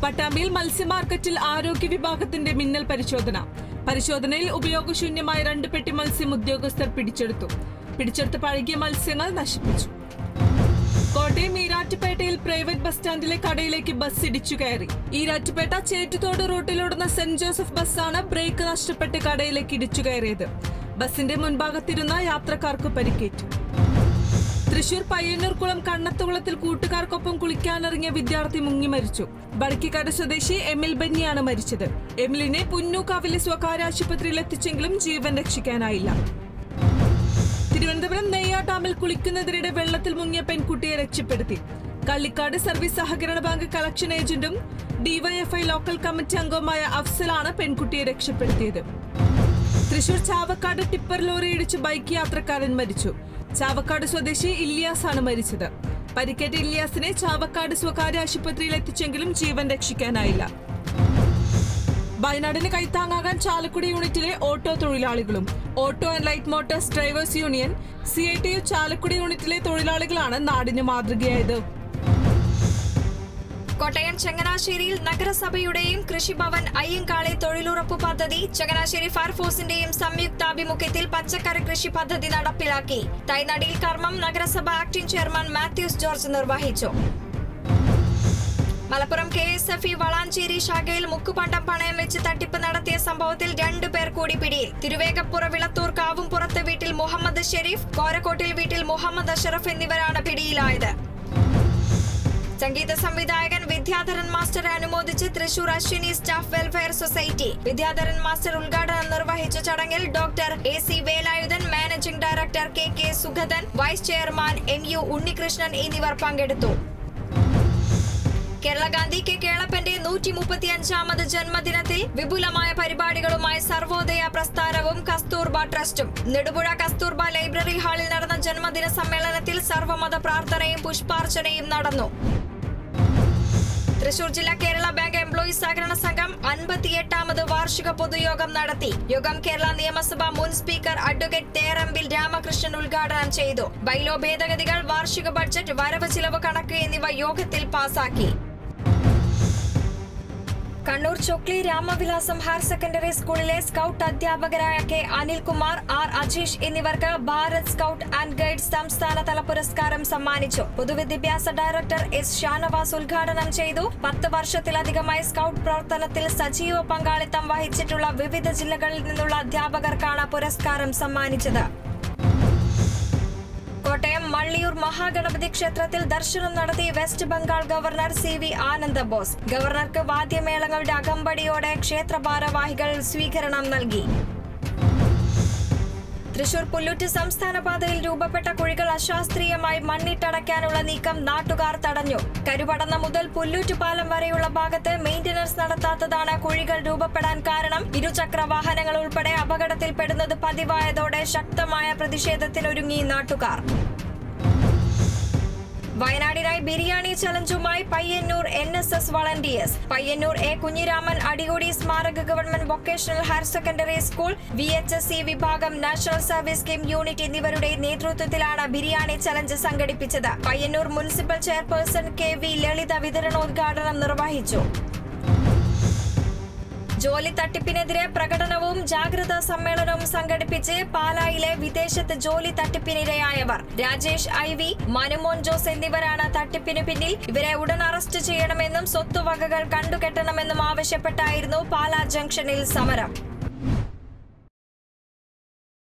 പട്ടാമ്പിയിൽ മത്സ്യ മാർക്കറ്റിൽ ആരോഗ്യ വിഭാഗത്തിന്റെ മിന്നൽ പരിശോധനയിൽ ഉപയോഗശൂന്യമായ 2 പെട്ടി മത്സ്യം ഉദ്യോഗസ്ഥർ പിടിച്ചെടുത്ത പഴകിയ മത്സ്യങ്ങൾ നശിപ്പിച്ചു. കോട്ടയം ഈരാറ്റുപേട്ടയിൽ പ്രൈവറ്റ് ബസ് സ്റ്റാൻഡിലെ കടയിലേക്ക് ബസ് ഇടിച്ചു കയറി. ഈരാറ്റുപേട്ട ചേറ്റുതോട് റൂട്ടിലോടുന്ന സെന്റ് ജോസഫ് ബസ്സാണ് ബ്രേക്ക് നഷ്ടപ്പെട്ട് കടയിലേക്ക് ഇടിച്ചു കയറിയത്. ബസിന്റെ മുൻഭാഗത്തിരുന്ന യാത്രക്കാർക്ക് പരിക്കേറ്റു. തൃശൂർ പയ്യന്നൂർകുളം കണ്ണത്തുകുളത്തിൽ കൂട്ടുകാർക്കൊപ്പം കുളിക്കാനിറങ്ങിയ വിദ്യാർത്ഥി മുങ്ങി മരിച്ചു. ബടക്കിക്കാട് സ്വദേശി എമിൽ ബന്നിയാണ് മരിച്ചത്. എമിലിനെ പുന്നൂക്കാവിലെ സ്വകാര്യ ആശുപത്രിയിൽ എത്തിച്ചെങ്കിലും ജീവൻ രക്ഷിക്കാനായില്ല. തിരുവനന്തപുരം നെയ്യാർ ഡാമിൽ കുളിക്കുന്നതിനിടെ വെള്ളത്തിൽ മുങ്ങിയ പെൺകുട്ടിയെ രക്ഷപ്പെടുത്തി. കള്ളിക്കാട് സർവീസ് സഹകരണ ബാങ്ക് കളക്ഷൻ ഏജന്റും ഡിവൈഎഫ്ഐ ലോക്കൽ കമ്മിറ്റി അംഗവുമായ അഫ്സലാണ് പെൺകുട്ടിയെ രക്ഷപ്പെടുത്തിയത്. തൃശൂർ ചാവക്കാട് ടിപ്പർ ലോറി ഇടിച്ച് ബൈക്ക് യാത്രക്കാരൻ മരിച്ചു. ചാവക്കാട് സ്വദേശി ഇല്യാസ് ആണ് മരിച്ചത്. പരിക്കേറ്റ ഇല്യാസിനെ ചാവക്കാട് സ്വകാര്യ ആശുപത്രിയിൽ എത്തിച്ചെങ്കിലും ജീവൻ രക്ഷിക്കാനായില്ല. വയനാടിന് കൈത്താങ്ങാകാൻ ചാലക്കുടി യൂണിറ്റിലെ ഓട്ടോ തൊഴിലാളികളും. Auto and light Motors drivers union CITU Chalakudy യൂണിറ്റിലെ തൊഴിലാളികളാണ് നാടിന് മാതൃകയായത്. കോട്ടയം ചങ്ങനാശ്ശേരിയിൽ നഗരസഭയുടെയും കൃഷിഭവൻ അയ്യങ്കാളി തൊഴിലുറപ്പ് പദ്ധതി ചങ്ങനാശ്ശേരി ഫയർഫോഴ്സിന്റെയും സംയുക്താഭിമുഖ്യത്തിൽ പച്ചക്കറി കൃഷി പദ്ധതി നടപ്പിലാക്കി. തൈനടിയിൽ കർമ്മം നഗരസഭ ആക്ടിംഗ് ചെയർമാൻ മാത്യൂസ് ജോർജ് നിർവഹിച്ചു. മലപ്പുറം KSFE വളാഞ്ചേരി ശാഖയിൽ മുക്കുപണ്ടം പണയം വെച്ച് തട്ടിപ്പ് നടത്തിയ സംഭവത്തിൽ 2 പേർ കൂടി പിടിയിൽ. തിരുവേഗപ്പുറ വിളത്തൂർ കാവുംപുറത്ത് വീട്ടിൽ മുഹമ്മദ് ഷെരീഫ്, കോരക്കോട്ടിൽ വീട്ടിൽ മുഹമ്മദ് അഷറഫ് എന്നിവരാണ് പിടിയിലായത്. സംഗീത സംവിധായകൻ വിദ്യാധരൻ മാസ്റ്റർ അനുമോദിച്ച് Thrissur Ashwini staff welfare society. Vidyadharan master ഉദ്ഘാടനം നിർവഹിച്ച ചടങ്ങിൽ doctor AC Velayudhan, managing director KK Sugathan, vice chairman MU Unnikrishnan എന്നിവർ പങ്കെടുത്തു. കേരള ഗാന്ധി K കേളപ്പന്റെ 135ാമത് ജന്മദിനത്തിൽ വിപുലമായ പരിപാടികളുമായി സർവോദയ പ്രസ്ഥാനവും കസ്തൂർബ ട്രസ്റ്റും. നെടുപുഴ കസ്തൂർബ ലൈബ്രറി ഹാളിൽ നടന്ന ജന്മദിന സമ്മേളനത്തിൽ സർവമത പ്രാർത്ഥനയും പുഷ്പാർച്ചനയും നടന്നു. തൃശൂർ ജില്ലാ കേരള ബാങ്ക് എംപ്ലോയീസ് സഹകരണ സംഘം 58ാമത് വാർഷിക പൊതുയോഗം നടത്തി. യോഗം കേരള നിയമസഭ മുൻ സ്പീക്കർ അഡ്വക്കേറ്റ് തേറമ്പിൽ രാമകൃഷ്ണൻ ഉദ്ഘാടനം ചെയ്തു. ബൈലോ ഭേദഗതികൾ, വാർഷിക ബഡ്ജറ്റ്, വരവ് ചിലവ് കണക്ക് എന്നിവ യോഗത്തിൽ പാസാക്കി. കണ്ണൂർ ചൊക്ലി രാമവിലാസം ഹയർ സെക്കൻഡറി സ്കൂളിലെ സ്കൌട്ട് അധ്യാപകരായ K അനിൽകുമാർ, R അജീഷ് എന്നിവർക്ക് ഭാരത് സ്കൌട്ട് ആൻഡ് ഗൈഡ് സംസ്ഥാനതല പുരസ്കാരം സമ്മാനിച്ചു. പൊതുവിദ്യാഭ്യാസ ഡയറക്ടർ S ഷാനവാസ് ഉദ്ഘാടനം ചെയ്തു. 10 വർഷത്തിലധികമായി സ്കൌട്ട് പ്രവർത്തനത്തിൽ സജീവ പങ്കാളിത്തം വഹിച്ചിട്ടുള്ള വിവിധ ജില്ലകളിൽ നിന്നുള്ള അധ്യാപകർക്കാണ് പുരസ്കാരം സമ്മാനിച്ചത്. കോട്ടയം മള്ളിയൂർ മഹാഗണപതി ക്ഷേത്രത്തിൽ ദർശനം നടത്തി വെസ്റ്റ് ബംഗാൾ ഗവർണർ CV ആനന്ദ ബോസ്. ഗവർണർക്ക് വാദ്യമേളങ്ങളുടെ അകമ്പടിയോടെ ക്ഷേത്ര ഭാരവാഹികൾ സ്വീകരണം നൽകി. തൃശൂർ പുല്ലൂറ്റ് സംസ്ഥാന പാതയിൽ രൂപപ്പെട്ട കുഴികൾ അശാസ്ത്രീയമായി മണ്ണിട്ടടയ്ക്കാനുള്ള നീക്കം നാട്ടുകാർ തടഞ്ഞു. കരുപടന്ന മുതൽ പുല്ലൂറ്റ് പാലം വരെയുള്ള ഭാഗത്ത് മെയിന്റനൻസ് നടത്താത്തതാണ് കുഴികൾ രൂപപ്പെടാൻ കാരണം. ഇരുചക്ര വാഹനങ്ങൾ ഉൾപ്പെടെ അപകടത്തിൽപ്പെടുന്നത് പതിവായതോടെ ശക്തമായ പ്രതിഷേധത്തിനൊരുങ്ങി നാട്ടുകാർ. വയനാടിനായി ബിരിയാണി ചലഞ്ചുമായി Payyannur NSS volunteers. Payyannur A Kunhiraman Adiyodi സ്മാരക government vocational higher secondary school, VHSE വിഭാഗം, നാഷണൽ സർവീസ് സ്കീം യൂണിറ്റ് എന്നിവരുടെ നേതൃത്വത്തിലാണ് ബിരിയാണി ചലഞ്ച് സംഘടിപ്പിച്ചത്. Payyannur municipal chairperson KV Lalitha വിതരണോദ്ഘാടനം നിർവഹിച്ചു. ജോലി തട്ടിപ്പിനെതിരെ പ്രകടനവും ജാഗ്രതാ സമ്മേളനവും സംഘടിപ്പിച്ച് പാലായിലെ വിദേശത്ത് ജോലി തട്ടിപ്പിനിരയായവർ. രാജേഷ് IV, മനുമോൻ ജോസ് എന്നിവരാണ് തട്ടിപ്പിന് പിന്നിൽ. ഇവരെ ഉടൻ അറസ്റ്റ് ചെയ്യണമെന്നും സ്വത്തുവകകൾ കണ്ടുകെട്ടണമെന്നും ആവശ്യപ്പെട്ടായിരുന്നു പാലാ ജംഗ്ഷനിൽ സമരം.